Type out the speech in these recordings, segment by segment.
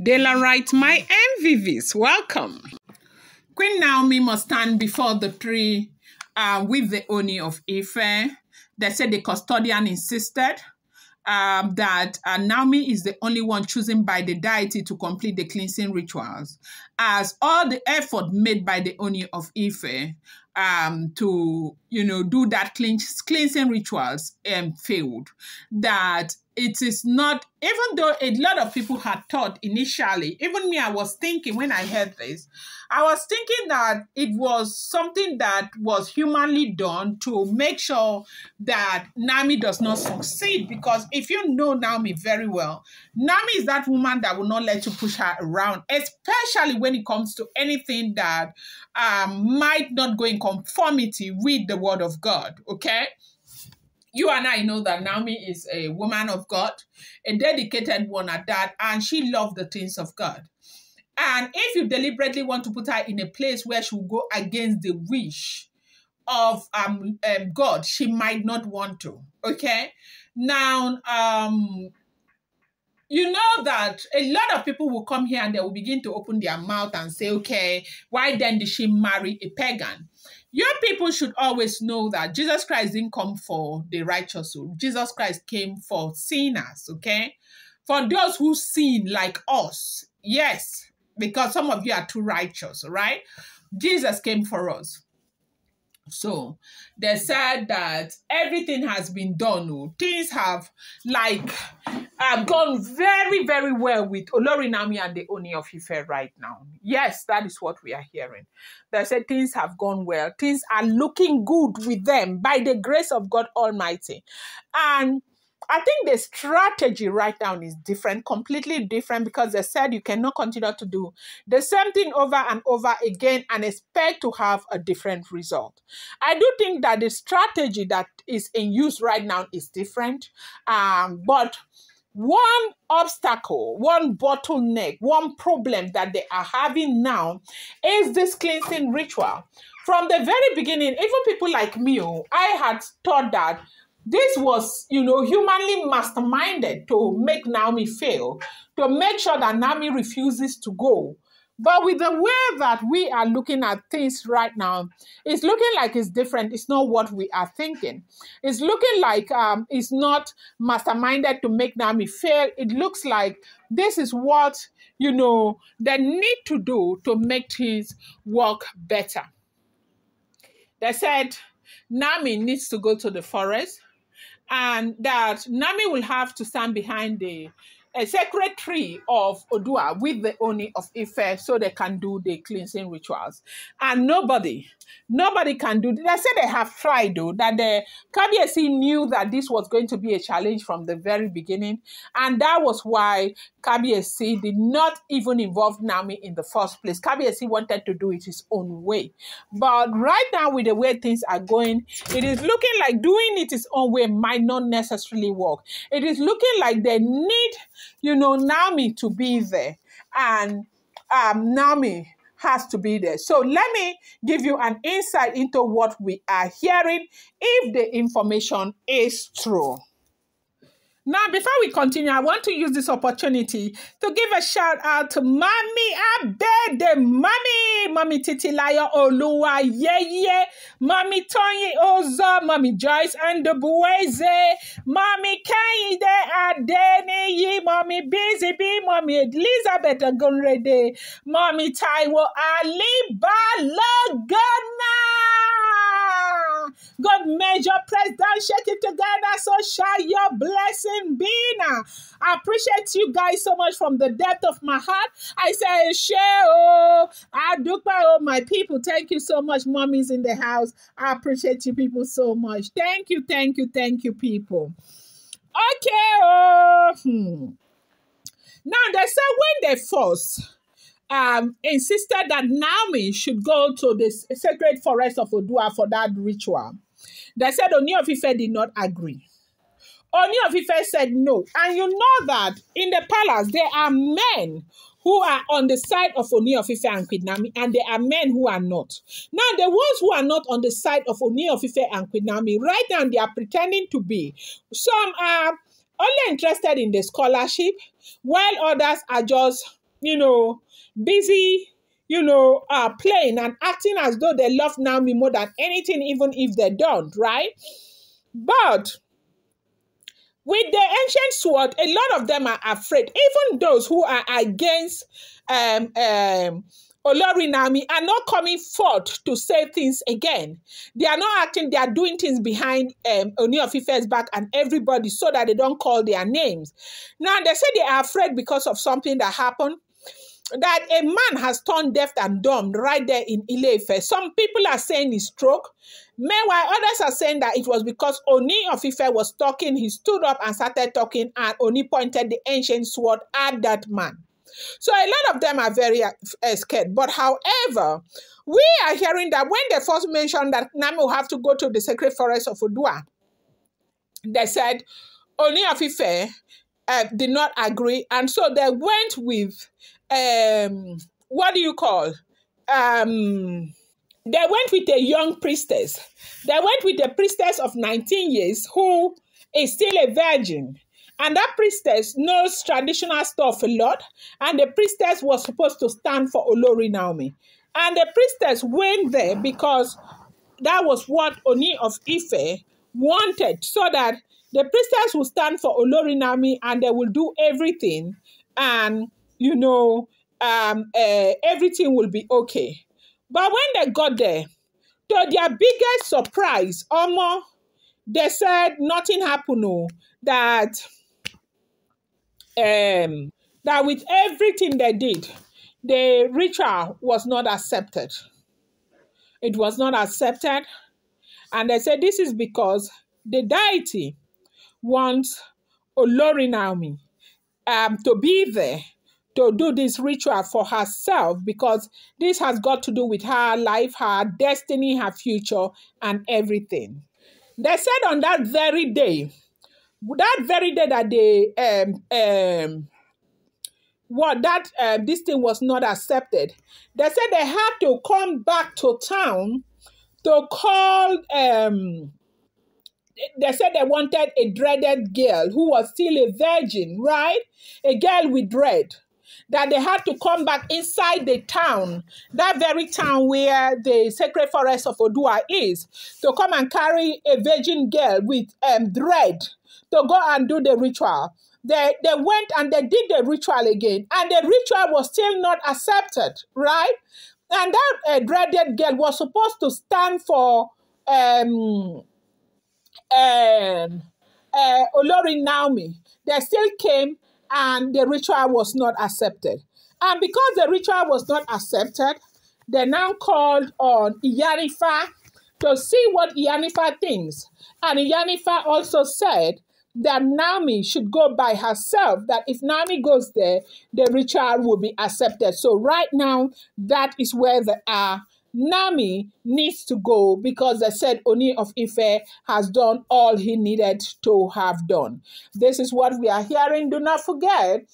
Dela writes, my MVVs, welcome. Queen Naomi must stand before the tree with the Ooni of Ife. They said the custodian insisted that Naomi is the only one chosen by the deity to complete the cleansing rituals, as all the effort made by the Ooni of Ife to, do that cleansing rituals failed. That it is not, even though a lot of people had thought initially, even me, I was thinking when I heard this, I was thinking that it was something that was humanly done to make sure that Naomi does not succeed. Because if you know Naomi very well, Naomi is that woman that will not let you push her around, especially when it comes to anything that might not go in conformity with the word of God, okay? You and I know that Naomi is a woman of God, a dedicated one at that, and she loved the things of God. And if you deliberately want to put her in a place where she will go against the wish of God, she might not want to, okay? Now, you know that a lot of people will come here and they will begin to open their mouth and say, okay, why then did she marry a pagan? Your people should always know that Jesus Christ didn't come for the righteous. Jesus Christ came for sinners, okay? For those who sin like us, yes, because some of you are too righteous, right? Jesus came for us. So they said that everything has been done. Things have gone very, very well with Olori Naomi and the Ooni of Ife right now. Yes, that is what we are hearing. They said things have gone well. Things are looking good with them by the grace of God Almighty. And I think the strategy right now is different, completely different, because they said you cannot continue to do the same thing over and over again and expect to have a different result. I do think that the strategy that is in use right now is different, but one obstacle, one bottleneck, one problem that they are having now is this cleansing ritual. From the very beginning, even people like me, I had thought that this was, humanly masterminded to make Naomi fail, to make sure that Naomi refuses to go. But with the way that we are looking at things right now, it's looking like it's different. It's not what we are thinking. It's looking like it's not masterminded to make Naomi fail. It looks like this is what, they need to do to make things work better. They said Naomi needs to go to the forest, and that Naomi will have to stand behind a sacred tree of Odua with the Ooni of Ife so they can do the cleansing rituals. And nobody can do. They said they have tried, though, that the Kabiyesi knew that this was going to be a challenge from the very beginning. And that was why Kabiyesi did not even involve Naomi in the first place. Kabiyesi wanted to do it his own way. But right now, with the way things are going, it is looking like doing it his own way might not necessarily work. It is looking like they need, Naomi to be there. And Naomi has to be there. So let me give you an insight into what we are hearing, if the information is true. Now, before we continue, I want to use this opportunity to give a shout out to Mommy Abede, Mommy Titilayo Oluwa Yeye, Mommy Tony Ozo, Mommy Joyce and the Bueze, Mommy Kaide Adeni, Mommy Busy Bee, Mommy Elizabeth Agunrede, Mommy Taiwo Ali Balagana. God measure, press down, shake it together, so shall your blessing be now. I appreciate you guys so much from the depth of my heart. I say, share, my people. Thank you so much, mommies in the house. I appreciate you people so much. Thank you, people. Okay, Now, they said when they first insisted that Naomi should go to the sacred forest of Odua for that ritual, they said Ooni of Ife did not agree. Ooni of Ife said no. And you know that in the palace, there are men who are on the side of Ooni of Ife and Queen Naomi, and there are men who are not. Now, the ones who are not on the side of Ooni of Ife and Queen Naomi, right now, they are pretending to be. Some are only interested in the scholarship, while others are just busy, playing and acting as though they love Naomi more than anything, even if they don't, right? But with the ancient sword, a lot of them are afraid. Even those who are against Olori Naomi are not coming forth to say things again. They are not acting, they are doing things behind Ooni of Ife's back and everybody so that they don't call their names. Now, they say they are afraid because of something that happened, that a man has turned deaf and dumb right there in Ile-Ife. Some people are saying it's stroke. Meanwhile, others are saying that it was because Ooni of Ife was talking. He stood up and started talking, and Ooni pointed the ancient sword at that man. So a lot of them are very scared. But however, we are hearing that when they first mentioned that Naomi will have to go to the sacred forest of Odua, they said Ooni of Ife did not agree, and so they went with what do you call? They went with a young priestess. They went with a priestess of 19 years who is still a virgin. And that priestess knows traditional stuff a lot. And the priestess was supposed to stand for Olori Naomi. And the priestess went there because that was what Ooni of Ife wanted, so that the priestess will stand for Olori Naomi and they will do everything. And, everything will be okay. But when they got there, to their biggest surprise, they said nothing happened. No, that with everything they did, the ritual was not accepted. It was not accepted. And they said this is because the deity wants Olori Naomi to be there to do this ritual for herself, because this has got to do with her life, her destiny, her future, and everything. They said on that very day that this thing was not accepted, they said they had to come back to town to call they said they wanted a dreaded girl who was still a virgin, right? A girl with dread. That they had to come back inside the town, that very town where the sacred forest of Odua is, to come and carry a virgin girl with dread to go and do the ritual. They went and they did the ritual again, and the ritual was still not accepted, right? And that dreaded girl was supposed to stand for Olori Naomi. They still came, and the ritual was not accepted. And because the ritual was not accepted, they now called on Iyanifa to see what Iyanifa thinks. And Iyanifa also said that Naomi should go by herself, that if Naomi goes there, the ritual will be accepted. So right now, that is where they are. Naomi needs to go because they said Ooni of Ife has done all he needed to have done. This is what we are hearing. Do not forget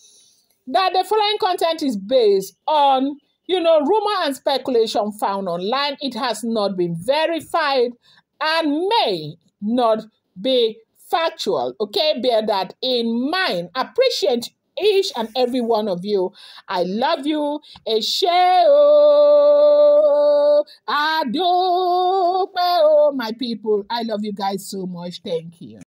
that the following content is based on, rumor and speculation found online. It has not been verified and may not be factual. Okay, bear that in mind. Appreciate each and every one of you. I love you. My people. I love you guys so much. Thank you.